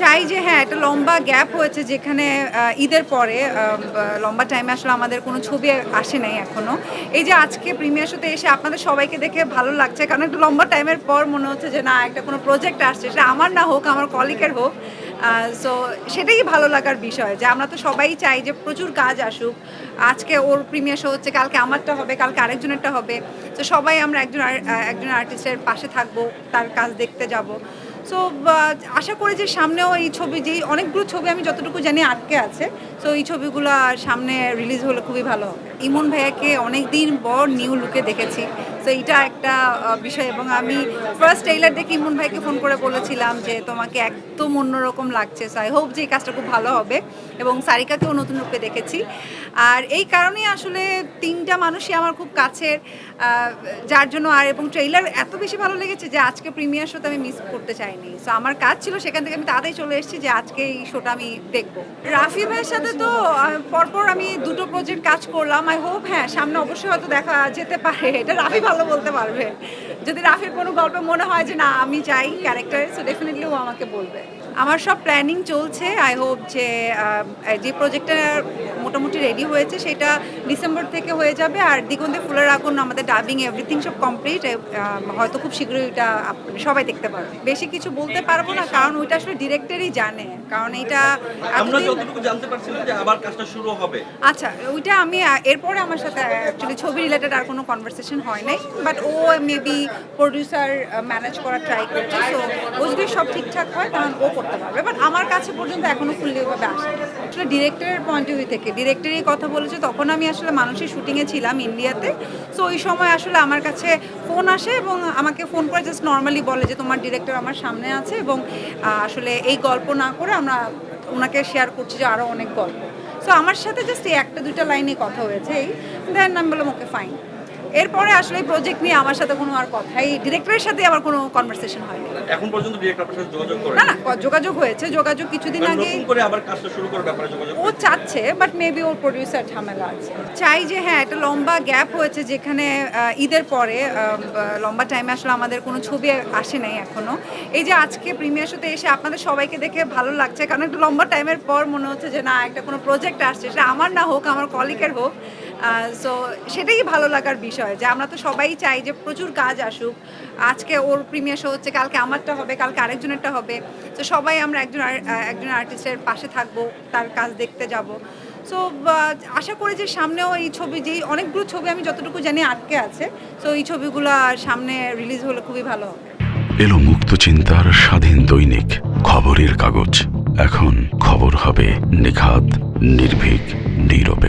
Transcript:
চাই যে হ্যাঁ, একটা লম্বা গ্যাপ হয়েছে যেখানে ঈদের পরে লম্বা টাইমে আসলে আমাদের কোনো ছবি আসে নাই এখনো। এই যে আজকে প্রিমিয়ার শোতে এসে আপনাদের সবাইকে দেখে ভালো লাগছে। কারণ একটা লম্বা টাইমের পর মনে হচ্ছে যে না একটা কোনো প্রজেক্ট আসছে। সেটা আমার না হোক, আমার কলিগের হোক। সো সেটাই ভালো লাগার বিষয় যে আমরা তো সবাই চাই যে প্রচুর কাজ আসুক। আজকে ওর প্রিমিয়ার শো হচ্ছে, কালকে আমারটা হবে, কালকে আরেকজনেরটা হবে। তো সবাই আমরা একজন আর্টিস্টের পাশে থাকবো, তার কাজ দেখতে যাবো। সো আশা করি যে সামনেও এই ছবি যেই অনেকগুলো ছবি আমি যতটুকু জানি আটকে আছে। সো এই ছবিগুলো সামনে রিলিজ হলে খুবই ভালো হবে। ইমন ভাইয়াকে অনেকদিন পর নিউ লুকে দেখেছি। সো এইটা একটা বিষয় এবং আমি ফার্স্ট ট্রেইলার দেখে ইমন ভাইকে ফোন করে বলেছিলাম যে তোমাকে একদম অন্যরকম লাগছে। সো আই হোপ যে এই কাজটা খুব ভালো হবে এবং সারিকাকেও নতুন রূপে দেখেছি। আর এই কারণেই আসলে ৩টা মানুষই আমার খুব কাছের, যার জন্য আর এবং ট্রেইলার এত বেশি ভালো লেগেছে যে আজকে প্রিমিয়ার শোতে আমি মিস করতে চাইনি। সো আমার কাজ ছিল, সেখান থেকে আমি তাড়াতাড়ি চলে এসেছি যে আজকে এই শোটা আমি দেখব। রাফি ভাইয়ের সাথে তো পরপর আমি দুটো প্রজেক্ট কাজ করলাম। আই হোপ হ্যাঁ সামনে অবশ্যই হয়তো দেখা যেতে পারে। এটা রাফি ভালো বলতে পারবে। যদি রাফির কোনো গল্প মনে হয় যে না আমি চাই ক্যারেক্টারে, সো ডেফিনেটলি ও আমাকে বলবে। আমার সব প্ল্যানিং চলছে। আই হোপ যে যে প্রজেক্টটা মোটামুটি রেডি হয়েছে সেটা ডিসেম্বর থেকে হয়ে যাবে। আর দিগন্তে ফুলের আগুন আমাদের ডাবিং এভরিথিং সব কমপ্লিট। হয়তো খুব শীঘ্রই ওইটা সবাই দেখতে পারবে। বেশি কিছু বলতে পারবো না কারণ ওইটা আসলে ডিরেক্টরই জানে। কারণ এটা আমরা যতটুকু জানতে পারছিলাম যে আবার কাজটা শুরু হবে। আচ্ছা, ওইটা আমি এরপরে আমার সাথে অ্যাকচুয়ালি ছবি রিলেটেড আর কোনো কনভারসেশন হয় নাই। বাট ও মেবি প্রোডিউসার ম্যানেজ করার ট্রাই করছে। সো ও যদি সব ঠিকঠাক হয় তাহলে ও করতে পারবে। বাট আমার কাছে পর্যন্ত এখনো ফুললি ওভাবে আসেনি। আসলে ডিরেক্টরের পয়েন্ট অফ ভিউ থেকে ডিরেক্টরই কথা বলেছে। তখন আমি আসলে মানুষের শুটিংয়ে ছিলাম ইন্ডিয়াতে। সো ওই সময় আসলে আমার কাছে ফোন আসে এবং আমাকে ফোন করে জাস্ট নর্মালি বলে যে তোমার ডিরেক্টর আমার সামনে আছে এবং আসলে এই গল্প না করে আমরা ওনাকে শেয়ার করছি যে আরও অনেক গল্প। সো আমার সাথে জাস্ট এই একটা দুইটা লাইনে কথা হয়েছে এই। দেন আমি বললাম ওকে ফাইন। এরপরে আসলে এই প্রজেক্ট নিয়ে আমার সাথে কোনো আর কথাই ডিরেক্টরের সাথে আমার কোনো কনভারসেশন হয়নি। এখন পর্যন্ত ডিরেক্টর আপনার সাথে যোগাযোগ করে না যোগাযোগ হয়েছে। যোগাযোগ কিছুদিন আগে নতুন করে আবার কাজটা শুরু করার ব্যাপারে যোগাযোগ ও চাচ্ছে, বাট মেবি ওর প্রোডিউসার ঝামেলা আছে। চাই যে হ্যাঁ একটা লম্বা গ্যাপ হয়েছে যেখানে ঈদের পরে লম্বা টাইমে আসলে আমাদের কোনো ছবি আসে নাই এখনো। এই যে আজকে প্রিমিয়ার শোতে এসে আপনাদের সবাইকে দেখে ভালো লাগছে। কারণ একটা লম্বা টাইমের পর মনে হচ্ছে যে না একটা কোনো প্রজেক্ট আসছে। সেটা আমার না হোক, আমার কলিগের হোক। সো সেটাই ভালো লাগার বিষয় যে আমরা তো সবাই চাই যে প্রচুর কাজ আসুক। আজকে ওর প্রিমিয়ার শো হচ্ছে, কালকে আমারটা হবে, কালকে আরেকজনেরটা হবে। তো সবাই আমরা একজন আর্টিস্টের পাশে থাকবো, তার কাজ দেখতে যাব। সো আশা করি যে সামনেও এই ছবি যেই অনেকগুলো ছবি আমি যতটুকু জানি আটকে আছে। সো এই ছবিগুলো সামনে রিলিজ হলে খুবই ভালো হবে। এলো মুক্ত চিন্তার স্বাধীন দৈনিক খবরের কাগজ। এখন খবর হবে নিখাত, নির্ভীক, নীরবে।